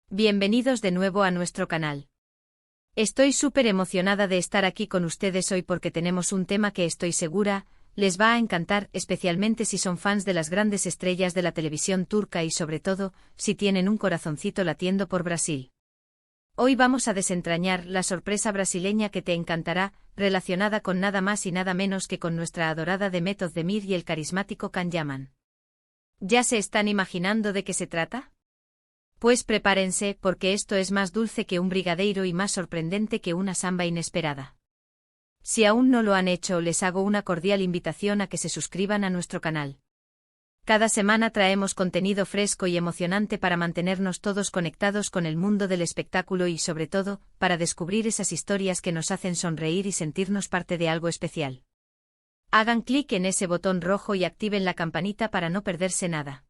Bienvenidos de nuevo a nuestro canal. Estoy súper emocionada de estar aquí con ustedes hoy porque tenemos un tema que estoy segura les va a encantar, especialmente si son fans de las grandes estrellas de la televisión turca y sobre todo, si tienen un corazoncito latiendo por Brasil. Hoy vamos a desentrañar la sorpresa brasileña que te encantará, relacionada con nada más y nada menos que con nuestra adorada Demet Özdemir y el carismático Can Yaman. ¿Ya se están imaginando de qué se trata? Pues prepárense porque esto es más dulce que un brigadeiro y más sorprendente que una samba inesperada. Si aún no lo han hecho, les hago una cordial invitación a que se suscriban a nuestro canal. Cada semana traemos contenido fresco y emocionante para mantenernos todos conectados con el mundo del espectáculo y sobre todo, para descubrir esas historias que nos hacen sonreír y sentirnos parte de algo especial. Hagan clic en ese botón rojo y activen la campanita para no perderse nada.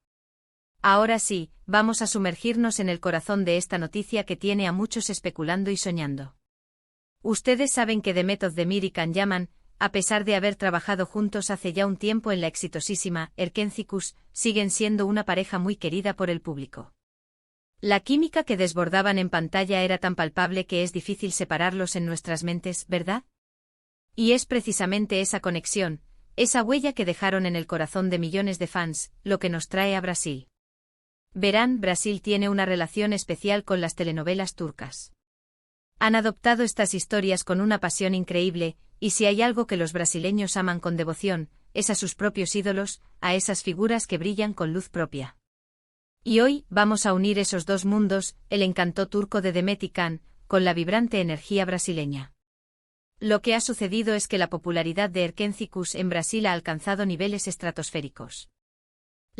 Ahora sí, vamos a sumergirnos en el corazón de esta noticia que tiene a muchos especulando y soñando. Ustedes saben que Demet Özdemir y Can Yaman, a pesar de haber trabajado juntos hace ya un tiempo en la exitosísima Erkenzikurs, siguen siendo una pareja muy querida por el público. La química que desbordaban en pantalla era tan palpable que es difícil separarlos en nuestras mentes, ¿verdad? Y es precisamente esa conexión, esa huella que dejaron en el corazón de millones de fans, lo que nos trae a Brasil. Verán, Brasil tiene una relación especial con las telenovelas turcas. Han adoptado estas historias con una pasión increíble, y si hay algo que los brasileños aman con devoción, es a sus propios ídolos, a esas figuras que brillan con luz propia. Y hoy, vamos a unir esos dos mundos, el encanto turco de Demet y Can, con la vibrante energía brasileña. Lo que ha sucedido es que la popularidad de Erkenzikurs en Brasil ha alcanzado niveles estratosféricos.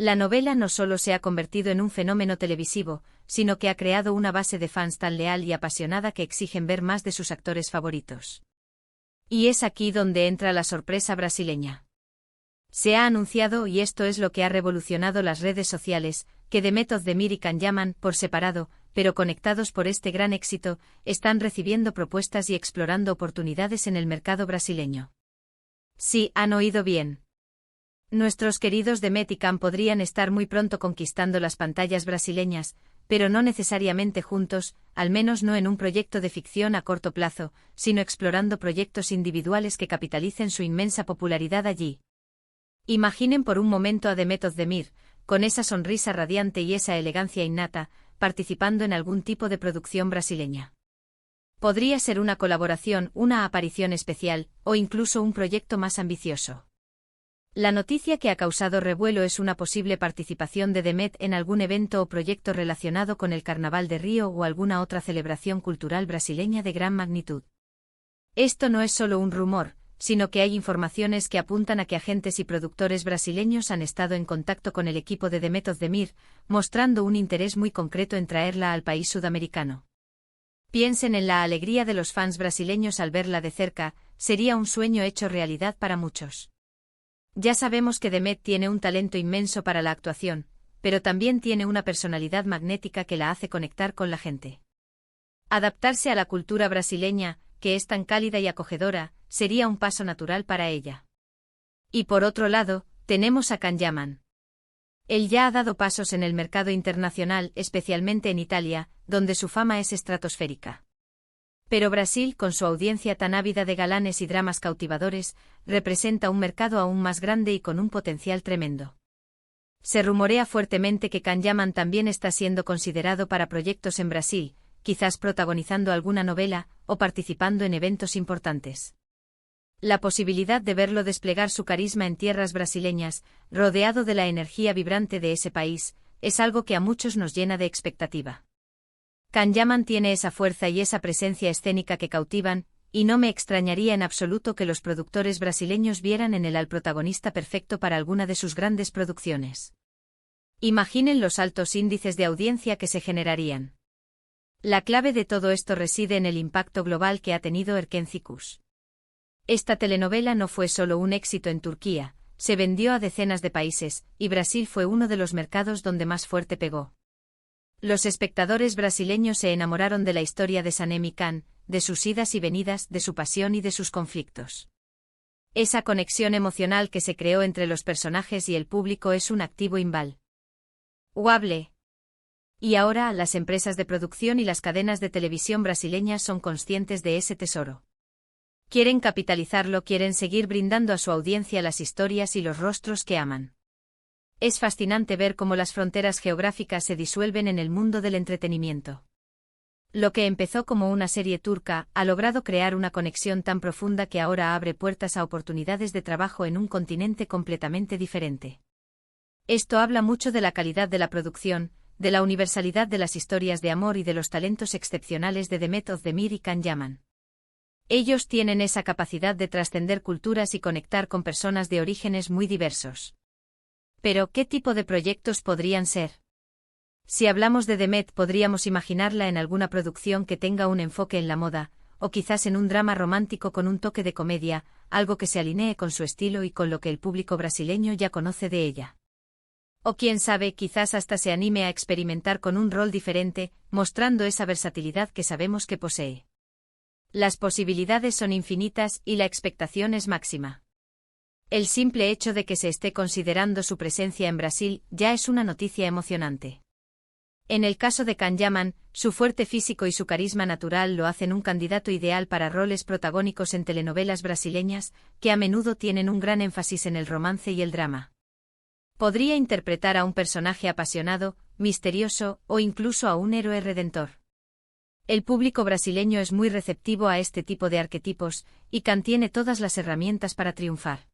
La novela no solo se ha convertido en un fenómeno televisivo, sino que ha creado una base de fans tan leal y apasionada que exigen ver más de sus actores favoritos. Y es aquí donde entra la sorpresa brasileña. Se ha anunciado, y esto es lo que ha revolucionado las redes sociales, que Demet Özdemir y Can Yaman, por separado, pero conectados por este gran éxito, están recibiendo propuestas y explorando oportunidades en el mercado brasileño. Sí, han oído bien. Nuestros queridos Demet y Can podrían estar muy pronto conquistando las pantallas brasileñas, pero no necesariamente juntos, al menos no en un proyecto de ficción a corto plazo, sino explorando proyectos individuales que capitalicen su inmensa popularidad allí. Imaginen por un momento a Demet Özdemir, con esa sonrisa radiante y esa elegancia innata, participando en algún tipo de producción brasileña. Podría ser una colaboración, una aparición especial, o incluso un proyecto más ambicioso. La noticia que ha causado revuelo es una posible participación de Demet en algún evento o proyecto relacionado con el Carnaval de Río o alguna otra celebración cultural brasileña de gran magnitud. Esto no es solo un rumor, sino que hay informaciones que apuntan a que agentes y productores brasileños han estado en contacto con el equipo de Demet Özdemir, mostrando un interés muy concreto en traerla al país sudamericano. Piensen en la alegría de los fans brasileños al verla de cerca, sería un sueño hecho realidad para muchos. Ya sabemos que Demet tiene un talento inmenso para la actuación, pero también tiene una personalidad magnética que la hace conectar con la gente. Adaptarse a la cultura brasileña, que es tan cálida y acogedora, sería un paso natural para ella. Y por otro lado, tenemos a Can Yaman. Él ya ha dado pasos en el mercado internacional, especialmente en Italia, donde su fama es estratosférica. Pero Brasil, con su audiencia tan ávida de galanes y dramas cautivadores, representa un mercado aún más grande y con un potencial tremendo. Se rumorea fuertemente que Can Yaman también está siendo considerado para proyectos en Brasil, quizás protagonizando alguna novela, o participando en eventos importantes. La posibilidad de verlo desplegar su carisma en tierras brasileñas, rodeado de la energía vibrante de ese país, es algo que a muchos nos llena de expectativa. Can Yaman tiene esa fuerza y esa presencia escénica que cautivan, y no me extrañaría en absoluto que los productores brasileños vieran en él al protagonista perfecto para alguna de sus grandes producciones. Imaginen los altos índices de audiencia que se generarían. La clave de todo esto reside en el impacto global que ha tenido Erkenzikurs. Esta telenovela no fue solo un éxito en Turquía, se vendió a decenas de países, y Brasil fue uno de los mercados donde más fuerte pegó. Los espectadores brasileños se enamoraron de la historia de Sanem y Can, de sus idas y venidas, de su pasión y de sus conflictos. Esa conexión emocional que se creó entre los personajes y el público es un activo invaluable. Y ahora, las empresas de producción y las cadenas de televisión brasileñas son conscientes de ese tesoro. Quieren capitalizarlo, quieren seguir brindando a su audiencia las historias y los rostros que aman. Es fascinante ver cómo las fronteras geográficas se disuelven en el mundo del entretenimiento. Lo que empezó como una serie turca ha logrado crear una conexión tan profunda que ahora abre puertas a oportunidades de trabajo en un continente completamente diferente. Esto habla mucho de la calidad de la producción, de la universalidad de las historias de amor y de los talentos excepcionales de Demet Özdemir y Can Yaman. Ellos tienen esa capacidad de trascender culturas y conectar con personas de orígenes muy diversos. Pero, ¿qué tipo de proyectos podrían ser? Si hablamos de Demet, podríamos imaginarla en alguna producción que tenga un enfoque en la moda, o quizás en un drama romántico con un toque de comedia, algo que se alinee con su estilo y con lo que el público brasileño ya conoce de ella. O quién sabe, quizás hasta se anime a experimentar con un rol diferente, mostrando esa versatilidad que sabemos que posee. Las posibilidades son infinitas y la expectación es máxima. El simple hecho de que se esté considerando su presencia en Brasil ya es una noticia emocionante. En el caso de Can Yaman, su fuerte físico y su carisma natural lo hacen un candidato ideal para roles protagónicos en telenovelas brasileñas, que a menudo tienen un gran énfasis en el romance y el drama. Podría interpretar a un personaje apasionado, misterioso o incluso a un héroe redentor. El público brasileño es muy receptivo a este tipo de arquetipos, y Can tiene todas las herramientas para triunfar.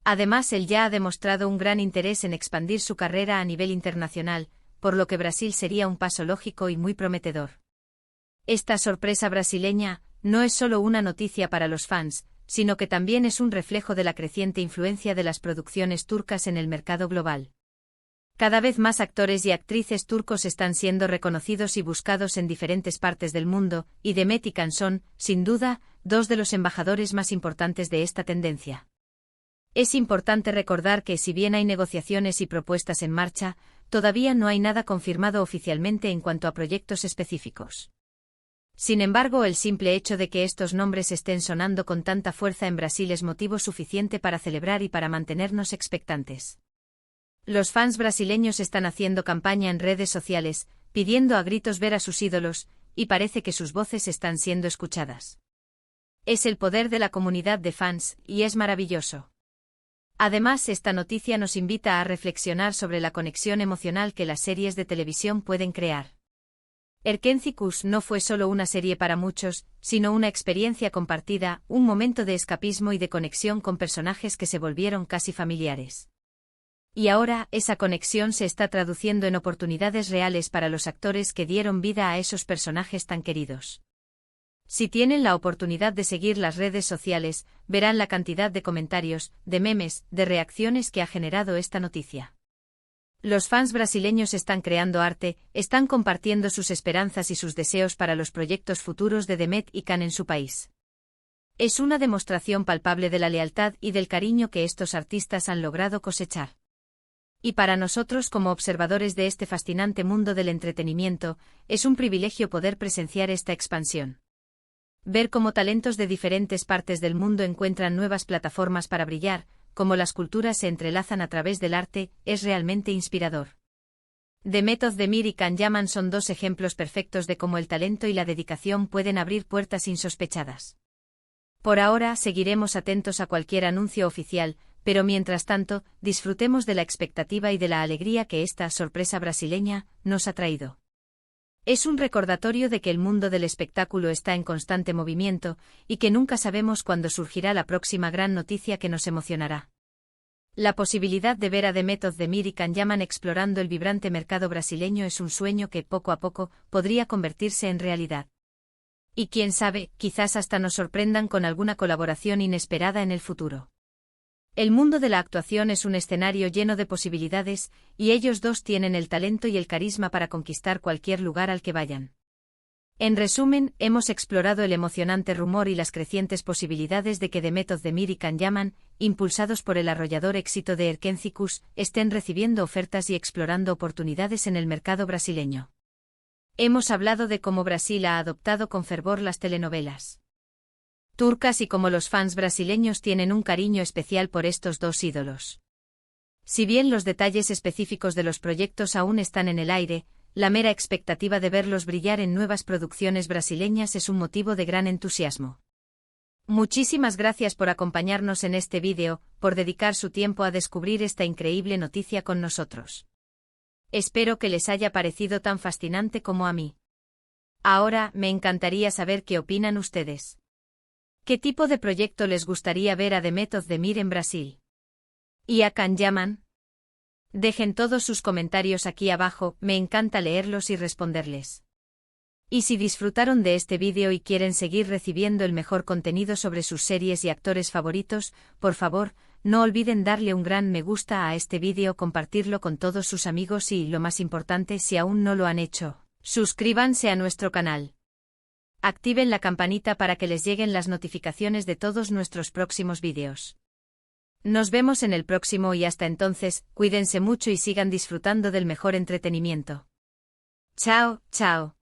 Además, él ya ha demostrado un gran interés en expandir su carrera a nivel internacional, por lo que Brasil sería un paso lógico y muy prometedor. Esta sorpresa brasileña no es solo una noticia para los fans, sino que también es un reflejo de la creciente influencia de las producciones turcas en el mercado global. Cada vez más actores y actrices turcos están siendo reconocidos y buscados en diferentes partes del mundo, y Demet y Can son, sin duda, dos de los embajadores más importantes de esta tendencia. Es importante recordar que, si bien hay negociaciones y propuestas en marcha, todavía no hay nada confirmado oficialmente en cuanto a proyectos específicos. Sin embargo, el simple hecho de que estos nombres estén sonando con tanta fuerza en Brasil es motivo suficiente para celebrar y para mantenernos expectantes. Los fans brasileños están haciendo campaña en redes sociales, pidiendo a gritos ver a sus ídolos, y parece que sus voces están siendo escuchadas. Es el poder de la comunidad de fans, y es maravilloso. Además, esta noticia nos invita a reflexionar sobre la conexión emocional que las series de televisión pueden crear. Erkenzicus no fue solo una serie para muchos, sino una experiencia compartida, un momento de escapismo y de conexión con personajes que se volvieron casi familiares. Y ahora, esa conexión se está traduciendo en oportunidades reales para los actores que dieron vida a esos personajes tan queridos. Si tienen la oportunidad de seguir las redes sociales, verán la cantidad de comentarios, de memes, de reacciones que ha generado esta noticia. Los fans brasileños están creando arte, están compartiendo sus esperanzas y sus deseos para los proyectos futuros de Demet y Can en su país. Es una demostración palpable de la lealtad y del cariño que estos artistas han logrado cosechar. Y para nosotros, como observadores de este fascinante mundo del entretenimiento, es un privilegio poder presenciar esta expansión. Ver cómo talentos de diferentes partes del mundo encuentran nuevas plataformas para brillar, cómo las culturas se entrelazan a través del arte, es realmente inspirador. Demet Özdemir y Can Yaman son dos ejemplos perfectos de cómo el talento y la dedicación pueden abrir puertas insospechadas. Por ahora, seguiremos atentos a cualquier anuncio oficial, pero mientras tanto, disfrutemos de la expectativa y de la alegría que esta sorpresa brasileña nos ha traído. Es un recordatorio de que el mundo del espectáculo está en constante movimiento, y que nunca sabemos cuándo surgirá la próxima gran noticia que nos emocionará. La posibilidad de ver a Demet Özdemir y Can Yaman explorando el vibrante mercado brasileño es un sueño que, poco a poco, podría convertirse en realidad. Y quién sabe, quizás hasta nos sorprendan con alguna colaboración inesperada en el futuro. El mundo de la actuación es un escenario lleno de posibilidades, y ellos dos tienen el talento y el carisma para conquistar cualquier lugar al que vayan. En resumen, hemos explorado el emocionante rumor y las crecientes posibilidades de que Demet Özdemir y Can Yaman, impulsados por el arrollador éxito de Erkenzicus, estén recibiendo ofertas y explorando oportunidades en el mercado brasileño. Hemos hablado de cómo Brasil ha adoptado con fervor las telenovelas turcas y cómo los fans brasileños tienen un cariño especial por estos dos ídolos. Si bien los detalles específicos de los proyectos aún están en el aire, la mera expectativa de verlos brillar en nuevas producciones brasileñas es un motivo de gran entusiasmo. Muchísimas gracias por acompañarnos en este vídeo, por dedicar su tiempo a descubrir esta increíble noticia con nosotros. Espero que les haya parecido tan fascinante como a mí. Ahora, me encantaría saber qué opinan ustedes. ¿Qué tipo de proyecto les gustaría ver a The Method de Mir en Brasil? ¿Y a Can Yaman? Dejen todos sus comentarios aquí abajo, me encanta leerlos y responderles. Y si disfrutaron de este vídeo y quieren seguir recibiendo el mejor contenido sobre sus series y actores favoritos, por favor, no olviden darle un gran me gusta a este vídeo, compartirlo con todos sus amigos y, lo más importante, si aún no lo han hecho, suscríbanse a nuestro canal. Activen la campanita para que les lleguen las notificaciones de todos nuestros próximos vídeos. Nos vemos en el próximo y hasta entonces, cuídense mucho y sigan disfrutando del mejor entretenimiento. Chao, chao.